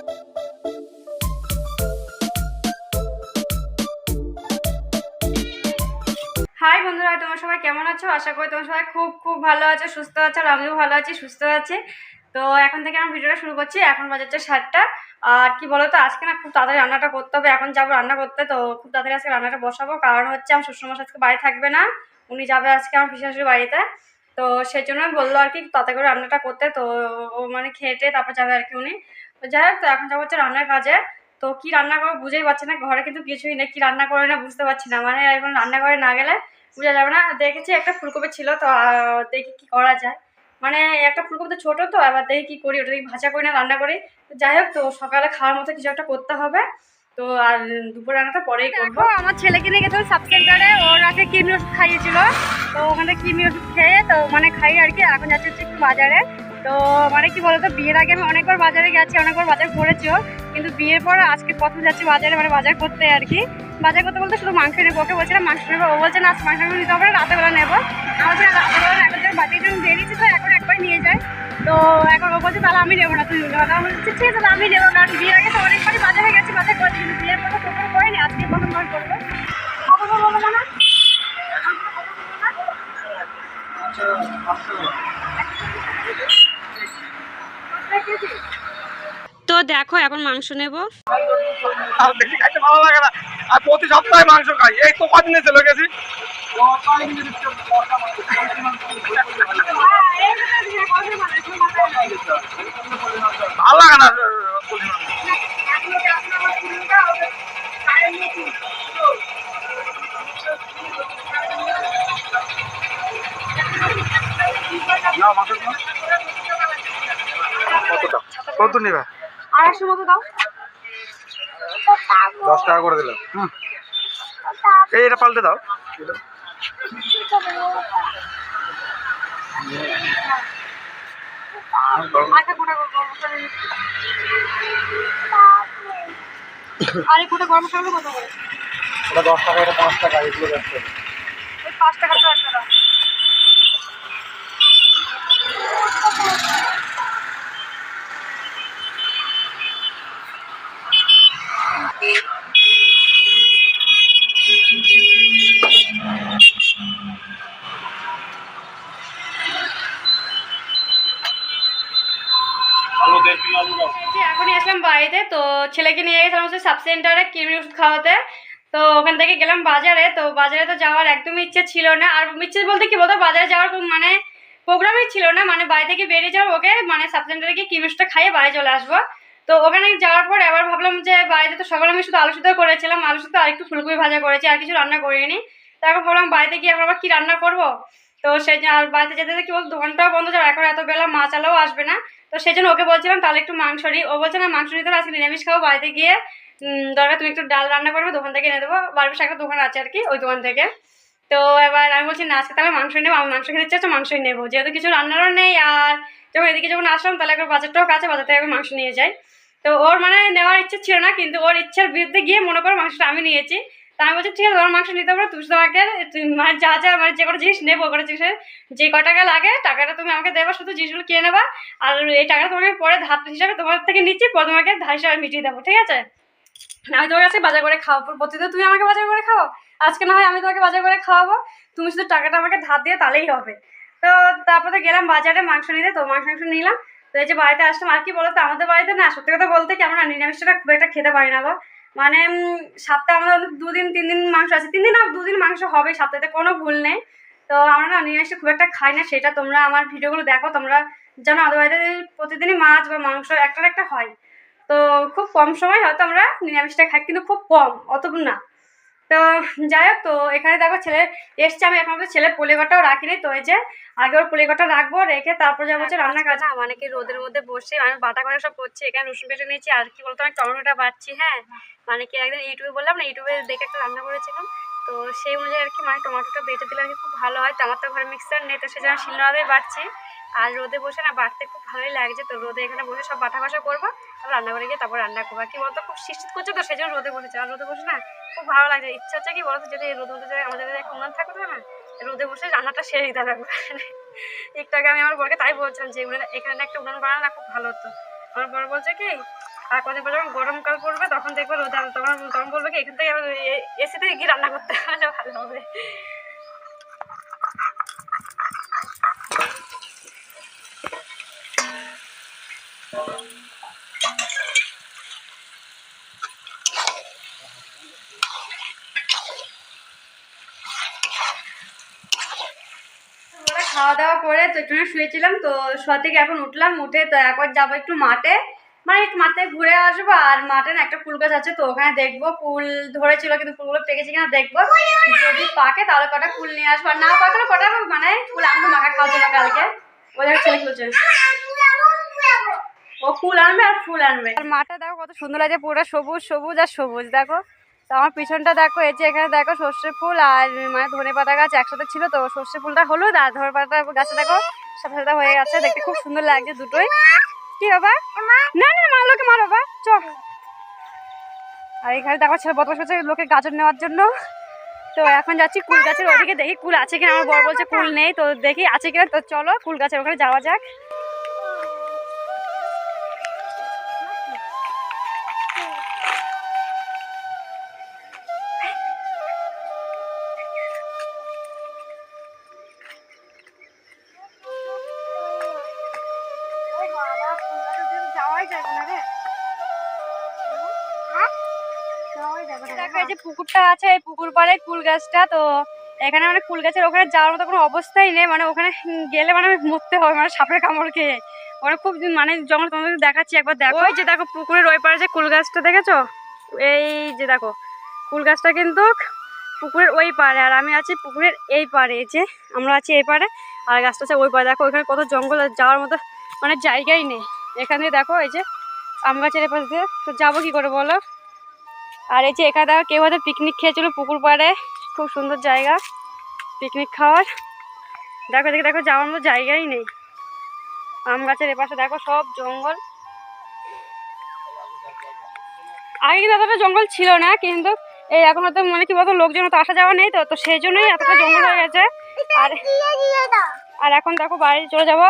High বন্ধুরা, তোমরা সবাই কেমন আছো? আশা করি তোমরা সবাই খুব খুব ভালো আছো, সুস্থ আছো। আর আমিও ভালো আছি, সুস্থ আছি। তো এখন থেকে আমার ভিডিওটা শুরু করছি। এখন বাজাচ্ছে 7টা। আর কি বলো তো, আজকে না খুব তাড়াতাড়ি রান্নাটা করতে হবে। এখন যাবো রান্না করতে, তো খুব তাড়াতাড়ি আজকে রান্নাটা বসাবো। কারণ হচ্ছে আমার শ্বশুরমশাই আজকে বাড়ি থাকবে না, উনি যাবে আজকে আমার পিসির বাড়িতে। তো সেই জন্য বললো আর কি তাড়াতাড়ি করে রান্নাটা করতে। তো ও মানে খেটে তারপর যাবে আর কি উনি। তো যাই হোক, তো এখন যাবো হচ্ছে রান্নার কাজে। তো কি রান্না করবো বুঝেই পাচ্ছি না, ঘরে কিন্তু কিছুই নেই। কি রান্না করে না বুঝতে পারছি না, মানে এখন রান্নাঘরে না গেলে বোঝা যাবে না। দেখেছি একটা ফুলকপি ছিল, তো দেখি কি করা যায়। মানে একটা ফুলকপি তো ছোটো, তো এবার দেখি কি করি, ওটা দেখি ভাজা করি না রান্না করি। তো যাই হোক, তো সকালে খাওয়ার মতো কিছু একটা করতে হবে। তো আর দুপুর রান্নাটা পরেই করবো। আমার ছেলেকে নিয়ে গেছিলাম সাব সেন্টারে, ওর আগে কিডনি ওষুধ খাইয়েছিল। তো ওখানে কিডনি ওষুধ খেয়ে তো মানে খাই আর কি। এখন যাচ্ছে হচ্ছে একটু বাজারে। তো মানে কি বলতো, বিয়ের আগে আমি অনেকবার বাজারে গেছি, অনেকবার বাজার করেছিও, কিন্তু বিয়ের পর আজকে প্রথম যাচ্ছি বাজারে, মানে বাজার করতে আর কি। বাজার করতে বলতে শুধু মাংস নেবো, ওকে বলছিলাম মাংস নেবো, ও বলছে না মাংস নিতে হবে না, রাতেবেলা নেবো। আমার বলছি রাতেবেলা এখন বাটির জন্য বেরিয়েছি, তো এখন একবার নিয়ে যায়। তো এখন ও বলছে তাহলে আমি নেবো না, তুই নেবো না। বলছি ঠিক আছে আমি নেবো, কারণ বিয়ের আগে তো অনেকবারই বাজারে গেছি, বাজার করেছি, কিন্তু বিয়ের পর কখনো করিনি, আজকে প্রথমবার করবো। কখন বলবো না তো দেখো এখন মাংস নেব। বেশি খাইতে ভালো লাগে না, আর প্রতি সপ্তাহে মাংস খাই। এই তো কদিনে চলে গেছি। ভালো লাগে না। কত নিবে? 250 মতো দাও। 10 টাকা করে দিলাম। এটা পাল্টে দাও। আরে কোটা গরম মশলা কত করে? এটা 10 টাকা, এটা 5 টাকা, এগুলো 10 টাকা। ওই 5 টাকা তো একটা দাও। এখনই আসলাম বাড়িতে। তো ছেলেকে নিয়ে গেছিলাম হচ্ছে সাব সেন্টারে কিডনি ওষুধ খাওয়াতে। তো ওখান থেকে গেলাম বাজারে। তো বাজারে তো যাওয়ার একদমই ইচ্ছে ছিল না। আর ইচ্ছে বলতে কি বলতো, বাজারে যাওয়ার মানে প্রোগ্রামই ছিল না। মানে বাড়ি থেকে বেরিয়ে যাওয়ার, ওকে মানে সাব সেন্টারে গিয়ে কিডনি ওষুধটা খাইয়ে বাড়ি চলে আসবো। তো ওখানে যাওয়ার পর এবার ভাবলাম যে বাড়িতে তো সকালে আমি শুধু আলু সিদ্ধ করেছিলাম, আলু সিদ্ধ আর একটু ফুলকপি ভাজা করেছি, আর কিছু রান্না করিনি। তারপর ভাবলাম বাড়িতে গিয়ে এখন আবার কি রান্না করবো। তো সেই আর বাড়িতে যেতে কি বলতো, দোকানটাও বন্ধ, যাবে এখন এত বেলা মাছ আলাও আসবে না। তো সেই জন্য ওকে বলছিলাম তাহলে একটু মাংস নিই। ও বলছে না মাংস নিতে আজকে নিরামিষ খাবো, বাড়িতে গিয়ে দরকার তুমি একটু ডাল রান্না করবে, দোকান থেকে এনে দেবো। বাড়ির পাশে একটা দোকান আছে আর কি, ওই দোকান থেকে। তো এবার আমি বলছি না আজকে তাহলে মাংস নেবো, আমি মাংস খেতে চাচ্ছি, মাংসই নেবো, যেহেতু কিছু রান্নারও নেই। আর যখন এদিকে যখন আসলাম তাহলে একবার বাজারটাও কাছে, বাজার থেকে মাংস নিয়ে যাই। তো ওর মানে নেওয়ার ইচ্ছে ছিল না, কিন্তু ওর ইচ্ছার বিরুদ্ধে গিয়ে মনে করো মাংসটা আমি নিয়েছি। তা আমি বলছি ঠিক আছে তোমার মাংস নিতে পারো, তুমি তোমাকে মানে যা যা মানে যে কোনো জিনিস নেবো, কোনো জিনিসের যে ক টাকা লাগে টাকাটা তুমি আমাকে দেবো, শুধু জিনিসগুলো কিনে নেবা। আর এই টাকাটা তোমাকে পরে ধার হিসাবে তোমার থেকে নিচ্ছি, পরে তোমাকে ধার হিসাবে মিটিয়ে দেবো, ঠিক আছে? আমি তোমার কাছে বাজার করে খাওয়াবো, প্রতিদিন তুমি আমাকে বাজার করে খাও, আজকে না হয় আমি তোমাকে বাজার করে খাওয়াবো, তুমি শুধু টাকাটা আমাকে ধার দিয়ে তাহলেই হবে। তো তারপরে গেলাম বাজারে মাংস নিতে। তো মাংস নিলাম। তো এই যে বাড়িতে আসলাম। আর কি বলতো, আমাদের বাড়িতে না সত্যি কথা বলতে কি আমরা নিরামিষটা খুব একটা খেতে পারি না গো। মানে সপ্তাহে আমাদের 2-3 দিন মাংস আছে, 3 দিন আর 2 দিন মাংস হবে সপ্তাহে, কোনো ভুল নেই। তো আমরা না নিরামিষটা খুব একটা খাই না, সেটা তোমরা আমার ভিডিওগুলো দেখো, তোমরা জানো আমাদের বাড়িতে প্রতিদিনই মাছ বা মাংস একটা একটা হয়। তো খুব কম সময় হয়তো আমরা নিরামিষটা খাই, কিন্তু খুব কম, অত না। তো যাই হোক, তো এখানে দেখো ছেলে এসছে, আমি এখন ছেলে পুলিগটাও রাখিনি। তো এই যে আগে ওর পুলিগটা রাখবো, রেখে তারপর যাবো হচ্ছে রান্না কাজ। মানে কি রোদের মধ্যে বসে আমি বাটা করে সব করছি, এখানে রসুন বেটে নিয়েছি। আর কি বলতো আমি টমেটোটা বাটছি। হ্যাঁ, মানে কি একদিন ইউটিউবে বললাম না, ইউটিউবে দেখে একটা রান্না করেছিলাম। তো সেই অনুযায়ী আর কি মানে টমেটোটা বেটে দিলে আর কি খুব ভালো হয়। তো আমার তো ঘরে মিক্সার নেই, তো সেই জন্য শিলনোড়াতেই বাটছি। আর রোদে বসে না বাটতে খুব ভালোই লাগছে। তো রোদে এখানে বসে সব বাটা ঘষা করবো, তারপর রান্না করে গিয়ে তারপর রান্না করবো। কি বলতো খুব শীত করছে, তো সেই জন্য রোদে বসেছে। আর রোদে বসে না খুব ভালো লাগছে। ইচ্ছা হচ্ছে কি বলতো, যদি রোদে বসে আমাদের একটা উনান থাকতো না, রোদে বসে রান্নাটা সেরে দিতে হবে। একটু আগে আমি আমার বরকে তাই বলছিলাম যে এখানে একটা উনান বানানো না খুব ভালো হতো। আমার বর বলছে কি আর কদিন পর যখন গরমকাল পড়বে তখন দেখবে রোদ হবে, তখন তখন বলবে কি এখান থেকে এসি থেকে গিয়ে রান্না করতে হলে ভালো হবে। খাওয়া দাওয়া করে তো একটু শুয়েছিলাম, তো শোয়া থেকে এখন উঠলাম, উঠে তো একবার যাবো একটু মাঠে, মানে একটু মাঠে ঘুরে আসবো। আর মাঠে না একটা ফুল গাছ আছে, তো ওখানে দেখবো ফুল ধরেছিল কিন্তু ফুলগুলো পেকেছে কিনা দেখবো, যদি পাকে তাহলে কটা ফুল নিয়ে আসবো, আর না পাকলে কটা মানে ফুল আনবো মাখা খাওয়ার জন্য কালকে। ওদের ছেলে খেলছে, ও ফুল আনবে আর ফুল আনবে। আর মাঠে দেখো কত সুন্দর লাগে, পুরো সবুজ সবুজ আর সবুজ। দেখো তো আমার পিছনটা দেখো, এই যে এখানে দেখো সর্ষে ফুল আর মানে ধনে পাতা গাছ একসাথে ছিল, তো সর্ষে ফুলটা হলুদ আর ধনে পাতা গাছে দেখো সাদা সাদা হয়ে গেছে, দেখতে খুব সুন্দর লাগছে দুটোই। কি বাবা? না না মারলোকে মারো বাবা, চল। আর এখানে দেখো ছেলে বদমাশ করছে লোকে গাজর নেওয়ার জন্য। তো এখন যাচ্ছি কুল গাছের ওদিকে, দেখি কুল আছে কিনা। আমার বর বলছে কুল নেই, তো দেখি আছে কিনা। তো চলো কুল গাছের ওখানে যাওয়া যাক। দেখো এই যে পুকুরটা আছে, এই পুকুর পাড়ে কুল গাছটা, তো এখানে মানে কুল গাছের ওখানে যাওয়ার মতো কোনো অবস্থাই নেই, মানে ওখানে গেলে মানে মরতে হবে, মানে সাপের কামড় খেয়ে। ওখানে খুব মানে জঙ্গল, তোমাদের দেখাচ্ছি একবার দেখো। ওই যে দেখো পুকুরের ওই পাড়ে যে কুল গাছটা দেখেছো, এই যে দেখো কুল গাছটা কিন্তু পুকুরের ওই পাড়ে, আর আমি আছি পুকুরের এই পাড়ে। এই যে আমরা আছি এই পাড়ে, আর গাছটা আছে ওই পাড়ে। দেখো ওইখানে কত জঙ্গল, যাওয়ার মতো মানে জায়গাই নেই। এখানে দেখো এই যে আম গাছের এপাশ দিয়ে, তো যাবো কি করে বলো। আর এই যে এখানে দেখো কেউ হয়তো পিকনিক খেয়েছিল পুকুর পাড়ে, খুব সুন্দর জায়গা পিকনিক খাওয়ার। দেখো দেখে দেখো যাওয়ার মতো জায়গাই নেই। আম গাছের এপাশে দেখো সব জঙ্গল। আগে কিন্তু এতটা জঙ্গল ছিল না, কিন্তু এই এখন হয়তো মানে কি বলতো লোকজন তো আসা যাওয়া নেই, তো তো সেই জন্যই এতটা জঙ্গল হয়ে গেছে। আর এখন দেখো বাড়ি চলে যাবো,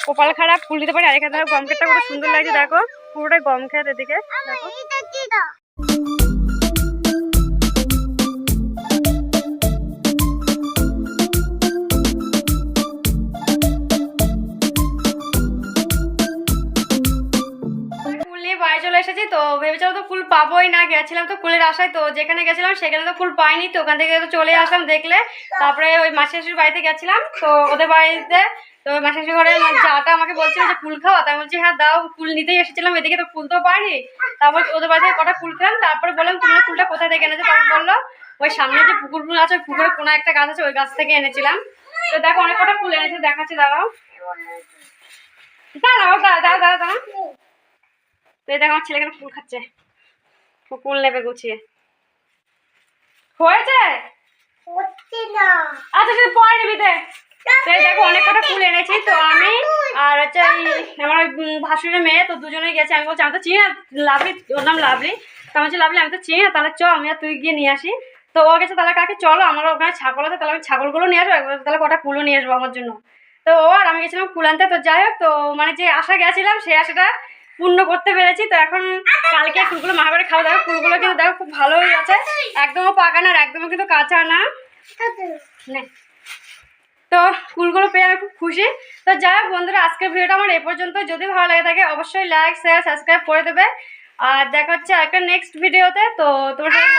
কপাল খারাপ ফুল দিতে পারি। আর এখানে দেখো গম ক্ষেতটা কত সুন্দর লাগছে, দেখো পুরোটাই গম ক্ষেত এদিকে দেখো। বাড়ি চলে এসেছি, তো ভেবেছিলাম তো ফুল পাবোই না, গেছিলাম তো ফুলের আশায়, তো যেখানে গেছিলাম সেখানে তো ফুল পাইনি, তো ওখান থেকে তো চলে আসলাম দেখলে। তারপরে ওই মাসির বাড়িতে গেছিলাম, তো ওদের বাড়িতে তো মাসির ঘরে যাটা আমাকে বলছিল যে ফুল খাওয়া, তাই বলছি হ্যাঁ দাও, ফুল নিতেই এসেছিলাম এদিকে, তো ফুল তো পাইনি। তারপর ওদের বাড়ি থেকে কটা ফুল খেলাম, তারপরে বললাম তোমার ফুলটা কোথায় থেকে এনেছো, তারপর বললো ওই সামনে যে পুকুর ফুল আছে, পুকুরের কোনো একটা গাছ আছে, ওই গাছ থেকে এনেছিলাম। তো দেখো অনেক কটা ফুল এনেছে, দেখাচ্ছি দাঁড়াও দাঁড়াও দাঁড়াও দাঁড়াও দাঁড়াও। তো এই দেখো আমার ছেলে কেন ফুল খাচ্ছে, ফুল নেবে গুছিয়ে। হয়েছে আচ্ছা সেটা পরে নিবি দে। তো এই দেখো অনেক কটা ফুল এনেছি, তো আমি আর হচ্ছে আমার ভাসুরের মেয়ে, তো দুজনেই গেছে। আমি বলছি আমি তো চিনি না লাভলি, ওর নাম লাভলি, তো আমি বলছি লাভলি আমি তো চিনি না, তাহলে চ আমি আর তুই গিয়ে নিয়ে আসি। তো ও গেছে, তাহলে কাকে চলো আমার ওখানে ছাগল আছে, তাহলে আমি ছাগলগুলো নিয়ে আসবো, তাহলে কটা ফুলও নিয়ে আসবো আমার জন্য। তো ও আর আমি গেছিলাম ফুল আনতে। তো যাই হোক, তো মানে যে আশা গেছিলাম সেই আশাটা পূর্ণ করতে পেরেছি। তো এখন কালকে ফুলগুলো মা করে খাওয়া দাওয়া, ফুলগুলো কিন্তু দেখো খুব ভালোই আছে, একদমও পাকা না আর একদমও কিন্তু কাঁচা না। তো ফুলগুলো পেয়ে আমি খুব খুশি। তো যাই হোক বন্ধুরা, আজকের ভিডিওটা আমার এই পর্যন্ত। যদি ভালো লাগে থাকে অবশ্যই লাইক শেয়ার সাবস্ক্রাইব করে দেবে, আর দেখা হচ্ছে একটা নেক্সট ভিডিওতে। তো তোমার সাথে